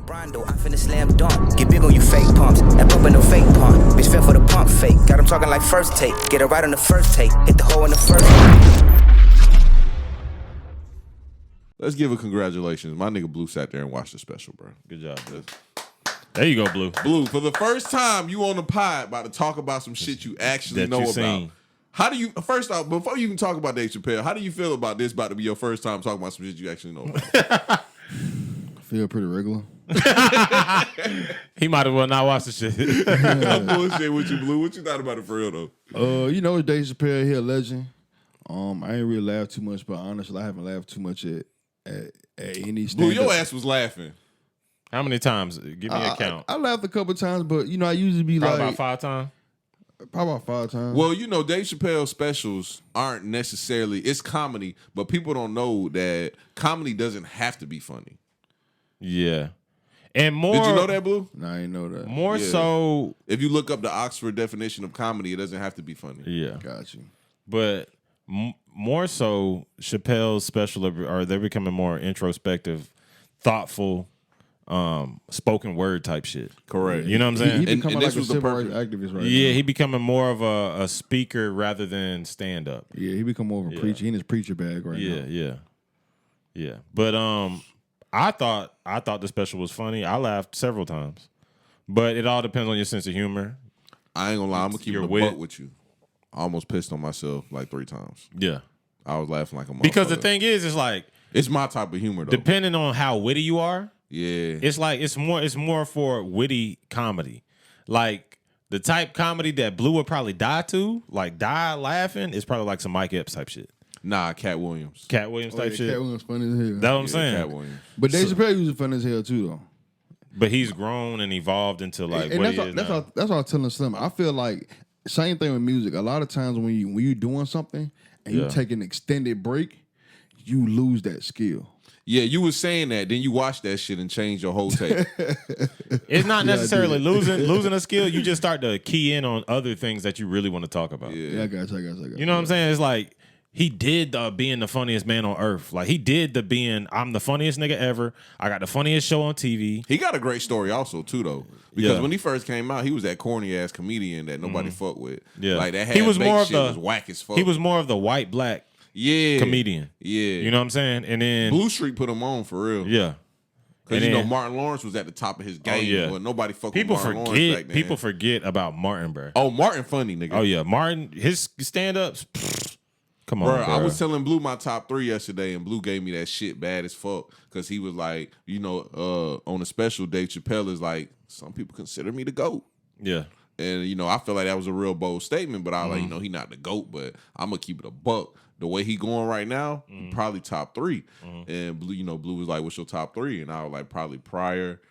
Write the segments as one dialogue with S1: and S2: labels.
S1: Rondo, I finna slam dunk. Get big on you fake pumps. That pump ain't no fake pump. Bitch fell for the pump fake. Got him talking like first take. Get it right on the first take. Hit the hole in the first.
S2: Let's give a congratulations. My nigga Blue sat there and watched the special, bro.
S3: Good job, dude. There you go, Blue.
S2: Blue, for the first time, you on the pod about to talk about some shit you actually know about.
S3: Seen.
S2: How do you, first off, before you even talk about Dave Chappelle, how do you feel about this about to be your first time talking about some shit you actually know about?
S4: I feel pretty regular.
S3: He might as well not watch the shit.
S2: I'm bullshit with you, Blue. What you thought about it for real, though?
S4: You know, Dave Chappelle, he a legend. I ain't really laughed too much, but honestly, I haven't laughed too much at any stand-up.
S2: Blue, your ass was laughing.
S3: How many times? Give me a count.
S4: I laughed a couple times, but, you know, I usually be
S3: Probably
S4: like...
S3: about 5 times?
S4: Probably about 5 times.
S2: Well, you know, Dave Chappelle specials aren't necessarily, it's comedy, but people don't know that comedy doesn't have to be funny.
S3: Yeah. And more...
S2: Did you know that, Blue?
S4: No, I didn't know that.
S3: More so...
S2: If you look up the Oxford definition of comedy, it doesn't have to be funny.
S3: Yeah.
S4: Got you.
S3: But more so, Chappelle's special, or they're becoming more introspective, thoughtful, spoken word type shit.
S2: Correct.
S3: You know what I'm saying?
S4: He becoming
S2: and
S4: like
S2: this
S4: a
S2: was the
S4: civil rights
S2: perfect...
S4: activist right now.
S3: Yeah, he becoming more of a speaker rather than stand up.
S4: Yeah, he become more of a preacher. He in his preacher bag right now.
S3: Yeah. But I thought the special was funny. I laughed several times. But it all depends on your sense of humor.
S2: I ain't gonna lie, I'm gonna keep it a buck with you. I almost pissed on myself like 3 times.
S3: Yeah.
S2: I was laughing like a motherfucker.
S3: Because the thing is, it's like...
S2: It's my type of humor, though.
S3: Depending on how witty you are...
S2: Yeah.
S3: It's like it's more for witty comedy. Like the type comedy that Blue would probably die laughing is probably like some Mike Epps type shit.
S2: Nah, Cat Williams.
S3: Cat Williams type shit.
S4: Cat Williams funny as hell.
S3: That's what I'm saying.
S2: Cat Williams.
S4: But Dave Chappelle was funny as hell too, though.
S3: But he's grown and evolved into like
S4: and
S3: what
S4: that's
S3: he is now.
S4: That's what I was telling Slim. I feel like same thing with music. A lot of times when you doing something and you take an extended break, you lose that skill.
S2: Yeah, you was saying that. Then you watch that shit and change your whole take.
S3: It's not necessarily losing a skill. You just start to key in on other things that you really want to talk about.
S4: Yeah, I got you.
S3: You know what I'm saying? It's like he did being the funniest man on earth. Like he did I'm the funniest nigga ever. I got the funniest show on TV.
S2: He got a great story also too, though. Because when he first came out, he was that corny ass comedian that nobody fucked with.
S3: Yeah,
S2: like that.
S3: He was more of
S2: shit was whack as fuck.
S3: He was more of the white black. Comedian.
S2: Yeah.
S3: You know what I'm saying? And then
S2: Blue Street put him on for real.
S3: Yeah.
S2: Because you know Martin Lawrence was at the top of his game. But nobody fucked with Martin Lawrence back then.
S3: People forget about Martin, bro.
S2: Oh, Martin funny, nigga.
S3: Oh yeah. Martin, his stand-ups. Come on, bro.
S2: I was telling Blue my top 3 yesterday, and Blue gave me that shit bad as fuck. Because he was like, on a special, Dave Chappelle is like, some people consider me the GOAT.
S3: Yeah.
S2: And, I feel like that was a real bold statement, but I was like, he not the GOAT, but I'm going to keep it a buck. The way he going right now, probably top 3. And Blue, Blue was like, what's your top 3? And I was like, probably Pryor,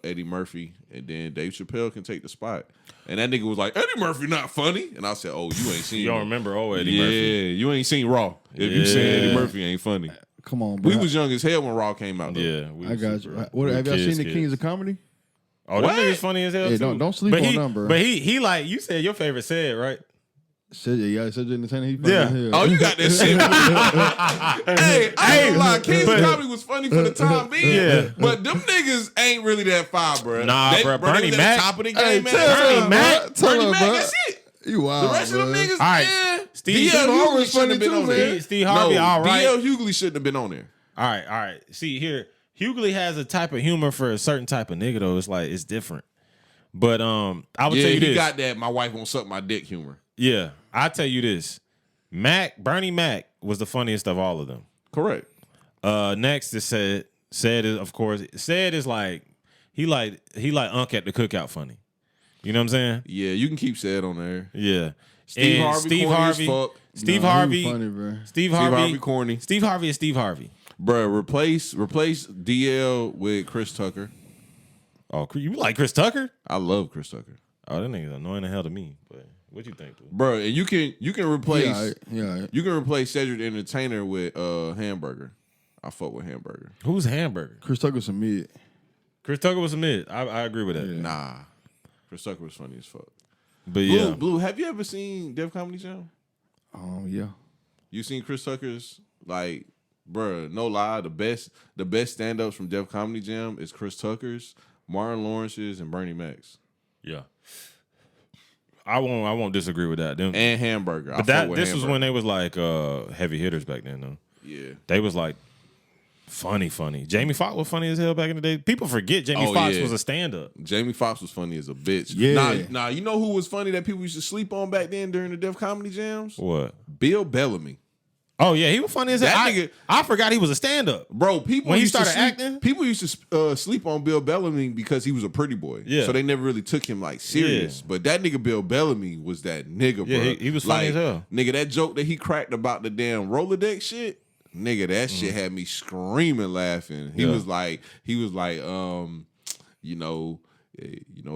S2: Eddie Murphy, and then Dave Chappelle can take the spot. And that nigga was like, Eddie Murphy not funny. And I said, oh, you ain't seen
S3: You don't remember Eddie Murphy.
S2: Yeah, you ain't seen Raw. If you said Eddie Murphy ain't funny.
S4: Come on, bro.
S2: We was young as hell when Raw came out, though.
S3: Yeah.
S4: I got you. Have y'all seen the Kings of Comedy?
S3: Oh, that nigga's funny as hell, too.
S4: Don't sleep on them, bro.
S3: But he like, you said your favorite said, right?
S4: Cedric Entertainer, he funny as hell.
S2: Oh, you got that shit. Hey, I ain't gonna lie. Kings of Comedy was funny for the time being.
S3: Yeah.
S2: But them niggas ain't really that fire, bro.
S3: Nah, bro. Bernie
S2: they
S3: Mac.
S2: top of the game, man.
S3: Bernie Mac.
S2: Bernie Mac, that's it.
S4: You wild,
S2: The rest of them niggas,
S3: All right.
S2: yeah.
S3: Steve
S2: Hughley
S4: Steve
S2: shouldn't have been
S4: too,
S2: on there.
S4: man.
S3: Steve Harvey, all right.
S2: D.L. Hughley shouldn't have been on there.
S3: All right. See, here, Hughley has a type of humor for a certain type of nigga, though. It's like, it's different. But I would tell you this.
S2: He got that my wife won't suck my dick humor.
S3: Yeah, I'll tell you this. Bernie Mac was the funniest of all of them.
S2: Correct.
S3: Next is Said. Said is, of course, Said is like he like Unc at the cookout funny. You know what I'm saying?
S2: Yeah, you can keep Said on there.
S3: Yeah.
S2: Steve Harvey,
S3: Steve
S4: Nah,
S3: Harvey,
S4: he funny, bro.
S3: Steve Harvey,
S2: corny.
S3: Steve Harvey is Steve Harvey.
S2: Bro, replace DL with Chris Tucker.
S3: Oh, you like Chris Tucker?
S2: I love Chris Tucker.
S3: Oh, that nigga's annoying the hell to me. But what you think, dude?
S2: Bro, and you can replace
S4: Yeah.
S2: you can replace Cedric the Entertainer with Hamburger. I fuck with Hamburger.
S3: Who's Hamburger?
S4: Chris Tucker's a mid.
S3: Chris Tucker was a mid. I agree with that.
S4: Yeah.
S2: Nah. Chris Tucker was funny as fuck.
S3: But yeah.
S2: Blue, have you ever seen Def Comedy Channel?
S4: Yeah.
S2: You seen Chris Tucker's like Bruh, no lie, the best stand-ups from Def Comedy Jam is Chris Tucker's, Martin Lawrence's, and Bernie Mac's.
S3: Yeah. I won't disagree with that. Them,
S2: And Hamburger.
S3: but this was when they was like heavy hitters back then though.
S2: Yeah.
S3: They was like funny. Jamie Foxx was funny as hell back in the day. People forget Jamie Foxx was a stand-up.
S2: Jamie Foxx was funny as a bitch.
S4: Yeah.
S2: Nah, you know who was funny that people used to sleep on back then during the Def Comedy Jams?
S3: What?
S2: Bill Bellamy.
S3: Oh yeah, he was funny as hell.
S2: That nigga,
S3: I forgot he was a stand-up.
S2: Bro, people
S3: when he
S2: used to
S3: started acting,
S2: people used to sleep on Bill Bellamy because he was a pretty boy.
S3: Yeah.
S2: So they never really took him like serious.
S3: Yeah.
S2: But that nigga Bill Bellamy was that nigga, bro.
S3: Yeah, he was funny as hell.
S2: Nigga, that joke that he cracked about the damn Rolodex shit, nigga, that shit had me screaming laughing. He was like,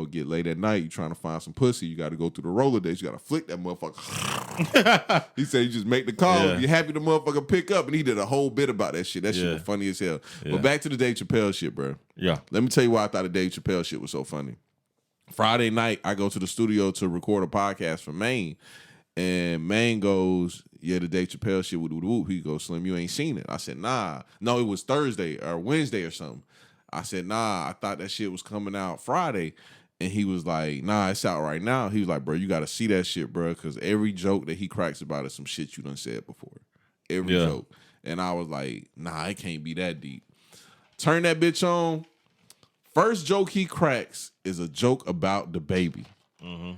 S2: get late at night, you trying to find some pussy, you got to go through the Rolodex, you got to flick that motherfucker. He said you just make the call, you're happy the motherfucker pick up, and he did a whole bit about that shit. That shit was funny as hell. But back to the Dave Chappelle shit, bro.
S3: Yeah.
S2: Let me tell you why I thought the Dave Chappelle shit was so funny. Friday night, I go to the studio to record a podcast for Maine, and Maine goes, yeah, the Dave Chappelle shit, whoop. He goes, Slim, you ain't seen it. I said, nah. No, it was Thursday or Wednesday or something. I said, nah, I thought that shit was coming out Friday. And he was like, nah, it's out right now. He was like, bro, you got to see that shit, bro, because every joke that he cracks about is some shit you done said before. Every joke. And I was like, nah, it can't be that deep. Turn that bitch on. First joke he cracks is a joke about the baby. Mm-hmm.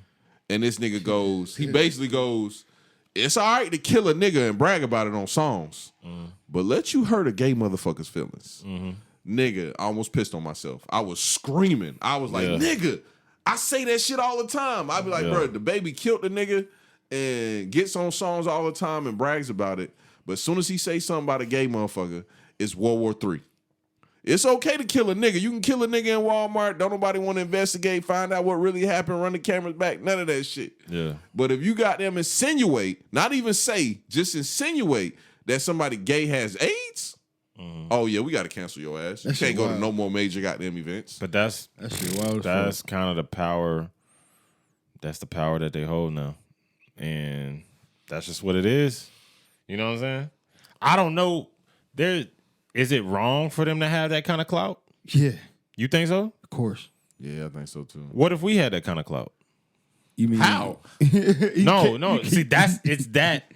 S2: And this nigga goes, he basically goes, it's all right to kill a nigga and brag about it on songs, but let you hurt a gay motherfucker's feelings. Mm-hmm. Nigga, I almost pissed on myself. I was screaming. I was like, nigga, I say that shit all the time. I'd be like, bro, the baby killed the nigga and gets on songs all the time and brags about it. But as soon as he say something about a gay motherfucker, it's World War III. It's okay to kill a nigga. You can kill a nigga in Walmart. Don't nobody want to investigate, find out what really happened, run the cameras back. None of that shit. Yeah. But if you got them insinuate, not even say, just insinuate that somebody gay has AIDS, oh yeah, we got to cancel your ass. You can't go to no more major goddamn events.
S3: But that's kind of the power. That's the power that they hold now, and that's just what it is. You know what I'm saying? I don't know. Is it wrong for them to have that kind of clout?
S4: Yeah.
S3: You think so?
S4: Of course.
S2: Yeah, I think so too.
S3: What if we had that kind of clout?
S4: You mean
S3: how? No. See, it's that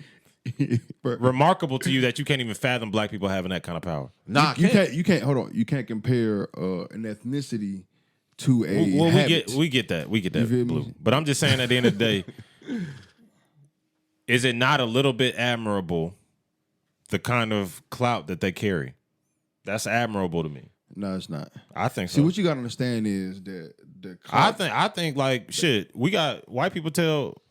S3: remarkable to you that you can't even fathom black people having that kind of power.
S2: Nah,
S4: you can't. Hold on. You can't compare an ethnicity to a habit.
S3: We get that, Blue. But I'm just saying, at the end of the day, is it not a little bit admirable the kind of clout that they carry? That's admirable to me.
S4: No, it's not.
S3: I think so.
S4: See, what you got to understand is that the clout,
S3: I think like shit. We got white people tell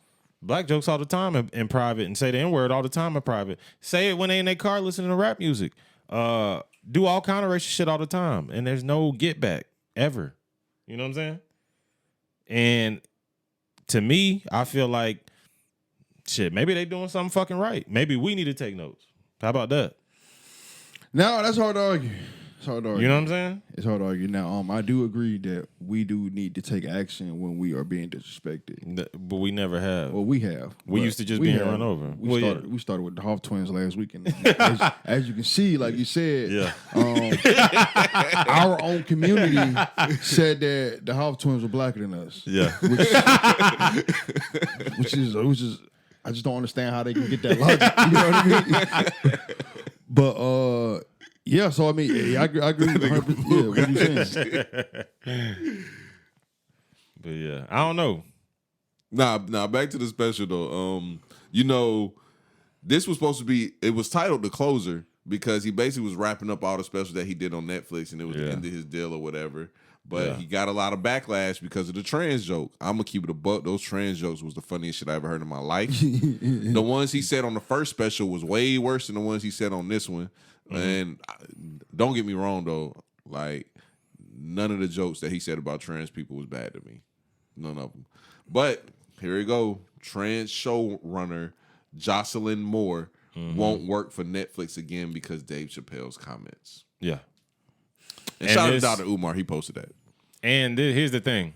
S3: black jokes all the time in private and say the N-word all the time in private. Say it when they in their car listening to rap music. Do all kind of racist shit all the time, and there's no get back ever. You know what I'm saying? And to me, I feel like shit. Maybe they doing something fucking right. Maybe we need to take notes. How about that?
S4: No, that's hard to argue. It's hard to argue.
S3: You know what I'm saying?
S4: It's hard to argue. Now, I do agree that we do need to take action when we are being disrespected.
S3: But we never have.
S4: Well, we have.
S3: We used to just being run over.
S4: We started with the Hoff twins last week, and as you can see, like you said, our own community said that the Hoff twins were blacker than us.
S3: Yeah,
S4: which is I just don't understand how they can get that logic. You know what I mean? But yeah, so I mean, I agree. 100%. Yeah, what are you saying?
S3: But yeah, I don't know.
S2: Nah. Back to the special though. This was supposed to be. It was titled The Closer because he basically was wrapping up all the specials that he did on Netflix, and it was the end of his deal or whatever. But he got a lot of backlash because of the trans joke. I'm gonna keep it a buck. Those trans jokes was the funniest shit I ever heard in my life. The ones he said on the first special was way worse than the ones he said on this one. And don't get me wrong though, like none of the jokes that he said about trans people was bad to me. None of them. But here we go. Trans showrunner Jocelyn Moore won't work for Netflix again because Dave Chappelle's comments.
S3: Yeah.
S2: And shout out to Dr. Umar, he posted that.
S3: And here's the thing.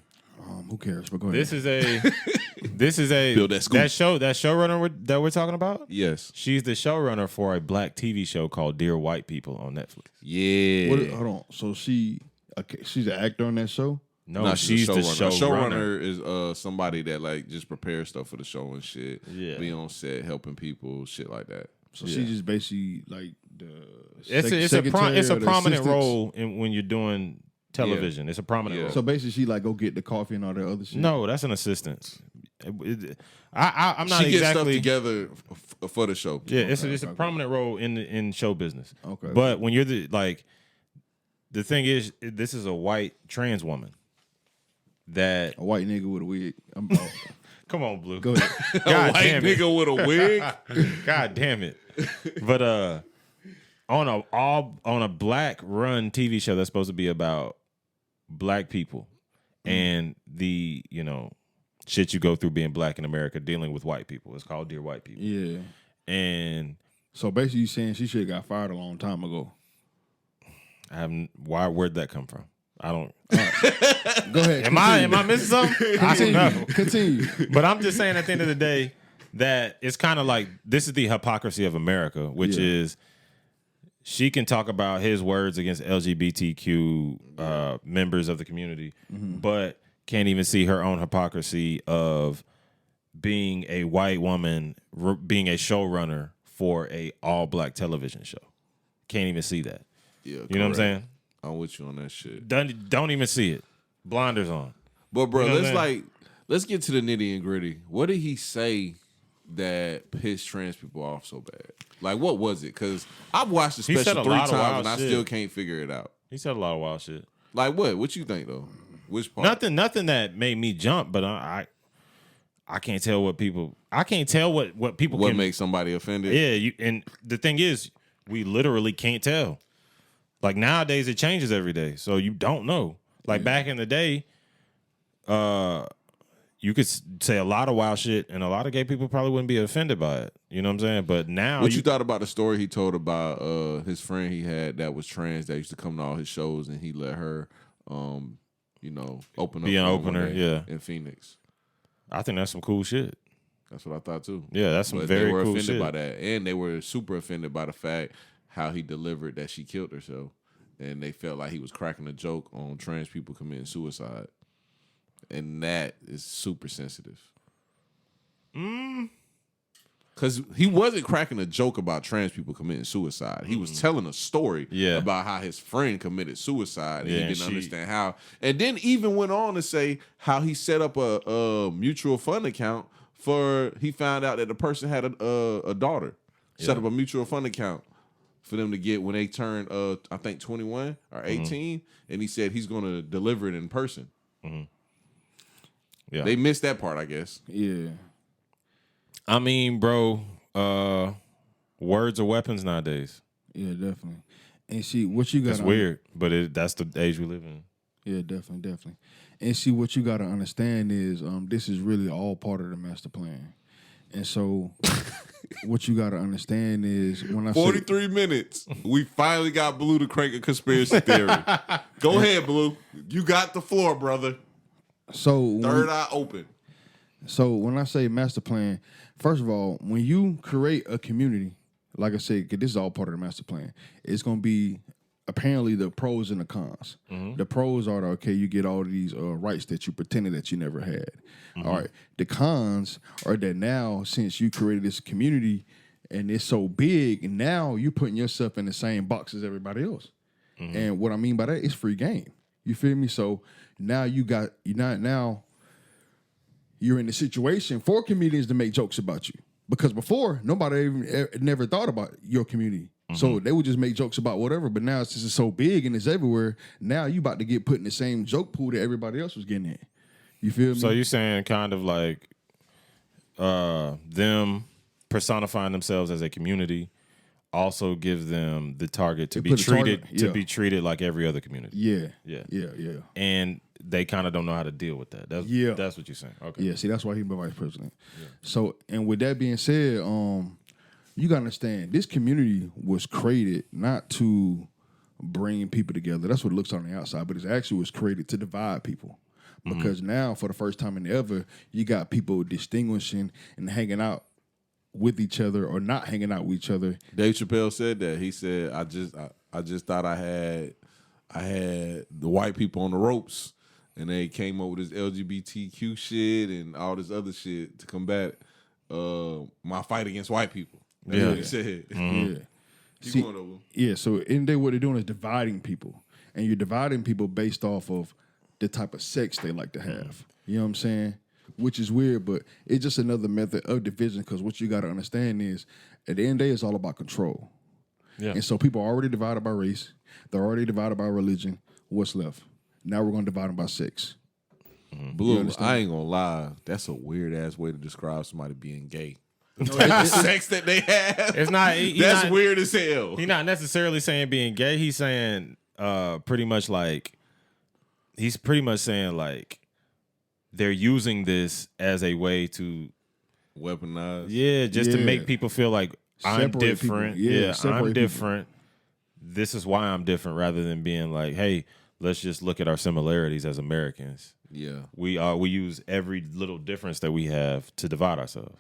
S4: Who cares? But go ahead.
S3: This is a
S2: Build that scoop.
S3: that showrunner that we're talking about.
S2: Yes.
S3: She's the showrunner for a black TV show called Dear White People on Netflix.
S2: Yeah.
S4: Hold on. So she's an actor on that show?
S3: No, she's the showrunner.
S2: Showrunner is somebody that like just prepares stuff for the show and shit.
S3: Yeah.
S2: Be on set helping people, shit like that.
S4: So she just basically like the
S3: It's a prominent role in when you're doing television. Yeah. It's a prominent role.
S4: So basically, she like go get the coffee and all that other shit.
S3: No, that's an assistant. I'm not
S2: she gets stuff
S3: exactly
S2: together for the show.
S3: Yeah, it's a prominent role in show business.
S4: Okay,
S3: but when you're the thing is, this is a white trans woman that
S4: a white nigga with a wig.
S3: Come on, Blue.
S4: Go ahead.
S2: God damn it. Nigga with a wig.
S3: God damn it. But on a black run TV show that's supposed to be about black people and the shit you go through being black in America dealing with white people. It's called Dear White People.
S4: Yeah.
S3: And
S4: so basically you saying she should have got fired a long time ago.
S3: Where'd that come from? I don't.
S4: Go ahead.
S3: Am I missing something? I don't know.
S4: Continue.
S3: But I'm just saying at the end of the day that it's kind of like this is the hypocrisy of America, which is she can talk about his words against LGBTQ members of the community, but can't even see her own hypocrisy of being a white woman, being a showrunner for a all black television show. Can't even see that.
S2: Yeah,
S3: you know what I'm saying?
S2: I'm with you on that shit.
S3: Don't even see it. Blinders on.
S2: But bro, let's get to the nitty and gritty. What did he say that pissed trans people off so bad? Like, what was it? Because I've watched the special 3 times and I still can't figure it out.
S3: He said a lot of wild shit.
S2: Like what? What you think though? Which part?
S3: Nothing that made me jump, but I can't tell what people. I can't tell what people.
S2: What
S3: can
S2: makes somebody offended?
S3: Yeah, and the thing is, we literally can't tell. Like nowadays, it changes every day, so you don't know. Like back in the day, you could say a lot of wild shit, and a lot of gay people probably wouldn't be offended by it. You know what I'm saying? But now,
S2: what you thought about the story he told about his friend he had that was trans that used to come to all his shows, and he let her, open up,
S3: be an opener,
S2: in Phoenix.
S3: I think that's some cool shit.
S2: That's what I thought too.
S3: Yeah, that's some very
S2: they were
S3: cool
S2: offended
S3: shit.
S2: by that, and they were super offended by the fact how he delivered that she killed herself, and they felt like he was cracking a joke on trans people committing suicide, and that is super sensitive. Because he wasn't cracking a joke about trans people committing suicide. He was telling a story about how his friend committed suicide, and he didn't understand how. And then even went on to say how he set up a mutual fund account for. He found out that the person had a daughter. Set up a mutual fund account for them to get when they turn, I think 21 or 18, and he said he's going to deliver it in person. Yeah, they missed that part, I guess.
S4: Yeah.
S3: I mean, bro, words are weapons nowadays.
S4: Yeah, definitely. And see, what you got.
S3: That's weird, but that's the age we live in.
S4: Yeah, definitely. And see, what you got to understand is this is really all part of the master plan. And so what you got to understand is when I
S2: 43 minutes, we finally got Blue to crank a conspiracy theory. Go ahead, Blue. You got the floor, brother.
S4: So
S2: third eye open.
S4: So when I say master plan, first of all, when you create a community, like I said, 'cause this is all part of the master plan, it's going to be apparently the pros and the cons. The pros are, you get all these rights that you pretended that you never had. All right. The cons are that now, since you created this community and it's so big, now you're putting yourself in the same box as everybody else. And what I mean by that is free game. You feel me? So now you're in the situation for comedians to make jokes about you. Because before, nobody never thought about your community. So they would just make jokes about whatever. But now, since it's so big and it's everywhere, now you about to get put in the same joke pool that everybody else was getting in. You feel me?
S3: So you're saying kind of like them personifying themselves as a community also gives them the target to be treated like every other community.
S4: Yeah.
S3: And they kind of don't know how to deal with that. That's what you're saying. Okay.
S4: Yeah, see, that's why he's my vice president. Yeah. So, and with that being said, you gotta understand, this community was created not to bring people together. That's what it looks on the outside, but it actually was created to divide people. because now for the first time in ever, you got people distinguishing and hanging out with each other or not hanging out with each other.
S2: Dave Chappelle said that. He said, I just thought I had the white people on the ropes, and they came up with this LGBTQ shit and all this other shit to combat my fight against white people. That's what he said.
S4: Yeah.
S2: Keep going over.
S4: Yeah, so in there what they're doing is dividing people. And you're dividing people based off of the type of sex they like to have. You know what I'm saying? Which is weird, but it's just another method of division, because what you got to understand is at the end of the day, it's all about control.
S3: Yeah.
S4: And so people are already divided by race. They're already divided by religion. What's left? Now we're going to divide them by sex.
S2: Blue, I ain't gonna lie. That's a weird ass way to describe somebody being gay.
S4: No,
S2: The sex that they have.
S3: It's not.
S2: That's
S3: not,
S2: weird as hell.
S3: He's not necessarily saying being gay. He's saying pretty much like they're using this as a way to
S2: Weaponized.
S3: just to
S4: Yeah.
S3: make people feel like I'm
S4: Separate
S3: different.
S4: people. Yeah,
S3: I'm
S4: separate people.
S3: different. This is why I'm different, rather than being like, hey, let's just look at our similarities as Americans.
S2: Yeah.
S3: We use every little difference that we have to divide ourselves.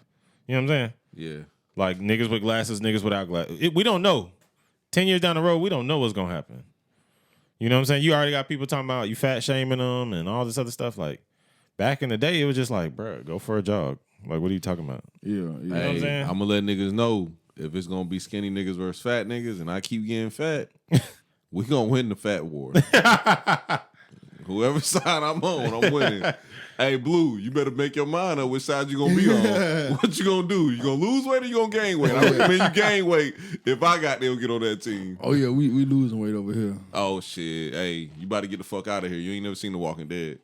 S3: You know what I'm saying?
S2: Yeah.
S3: Like niggas with glasses, niggas without glasses. We don't know. 10 years down the road, we don't know what's gonna happen. You know what I'm saying? You already got people talking about you fat shaming them and all this other stuff. Like back in the day, it was just like, bro, go for a jog. Like, what are you talking about?
S4: Yeah.
S3: You know what I'm saying?
S2: I'm gonna let niggas know if it's gonna be skinny niggas versus fat niggas, and I keep getting fat, we gonna win the fat war. Whoever side I'm on, I'm winning. Hey, Blue, you better make your mind up which side you gonna be on. What you gonna do? You gonna lose weight or you gonna gain weight? I recommend you gain weight if I got them get on that team.
S4: Oh, yeah, we losing weight over here.
S2: Oh, shit. Hey, you about to get the fuck out of here. You ain't never seen The Walking Dead.